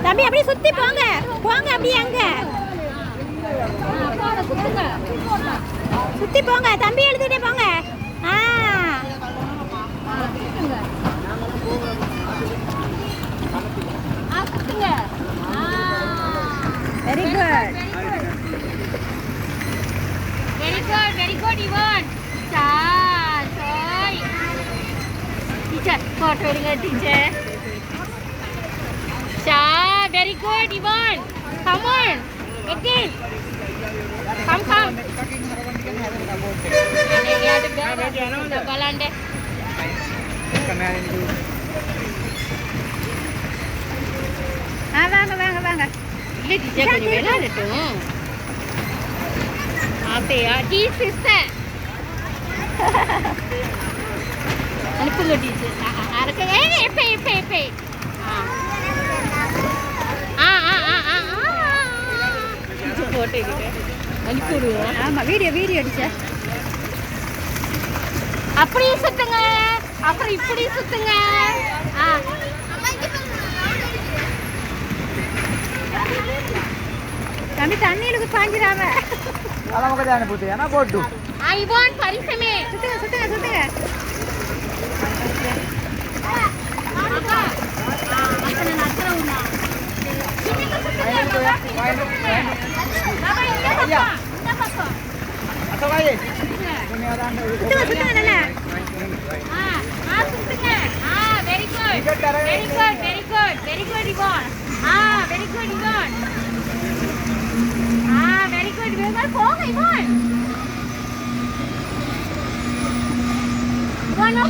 தம்பி அப்படியே சுத்தி போங்க போங்க அப்படியே அங்க சுத்தி போங்க தம்பி எழுதிட்டே போங்க. Very good very good very good Ivan. Sai teacher photo எடுங்க teacher. Very good, Ivan. Come on. Again. Come. Balande. வாங்க. இல்லை டீச்சர் கொஞ்சம் விளையாடட்டும். அப்படியா டீ சிஸ்டர் அனுப்புங்க டீச்சர். எப்ப போட்டோ அனுப்பி விடுவோம். ஆமாம் வீடியோ அடிச்சா அப்படியே சுத்துங்க. அப்புறம் இப்படி சுத்துங்க. தம்பி தண்ணியிலுக்கு பாஞ்சிடாம போட்டு இவான் பரிசமே சுத்துங்க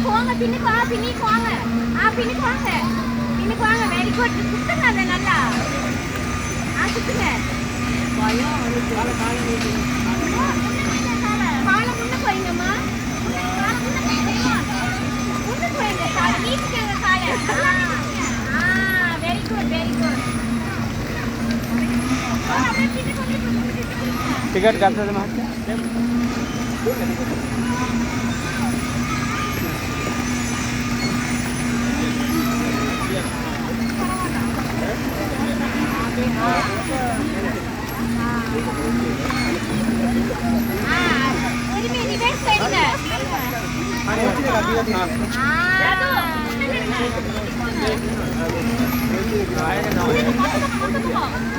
போங்க பின்னுக்கு வாங்க. பின்னுக்கு வாங்க. Very good. சுத்துங்க அதை நல்லா. சுத்துங்க. காலை முன்னுக்கு வைங்கம்மா. முன்னுக்கு வைங்க காலை. நீட்டுக்கங்க காலை. Very good. टिकट करते थे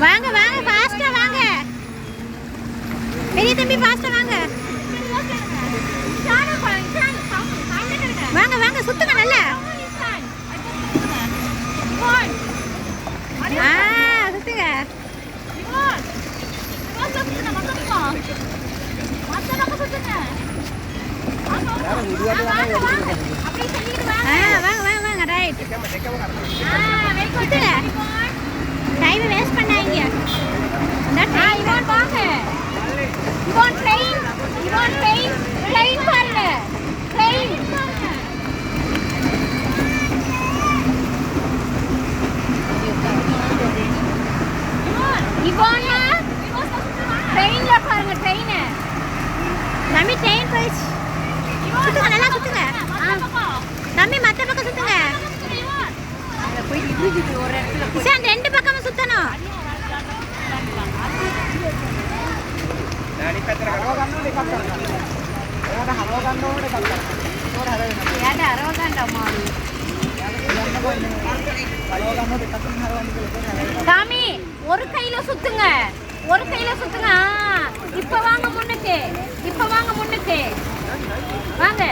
வாங்க ஃபாஸ்டா வாங்க. பெரிய தம்பி ஃபாஸ்டா வாங்க. சுத்துங்க நல்லா. சுத்துங்க. வாங்க ரைட். டைம் வேஸ்ட் பண்ணாதீங்க. இவான் வாங்க. இவான் ட்ரெயின் பாருங்க. ட்ரெயின் இவானா ட்ரெயின்ல பாருங்க. ட்ரெயின் தம்பி ட்ரெயின் போயிடுச்சு. சுத்துங்க நல்லா சுத்துங்க. தம்பி மற்ற பக்கம் சுத்துங்க. சார் ரெண்டு பக்கமும் சுத்தணும். சாமி ஒரு கையில சுத்துங்க. இப்ப வாங்க முன்னுக்கு. வாங்க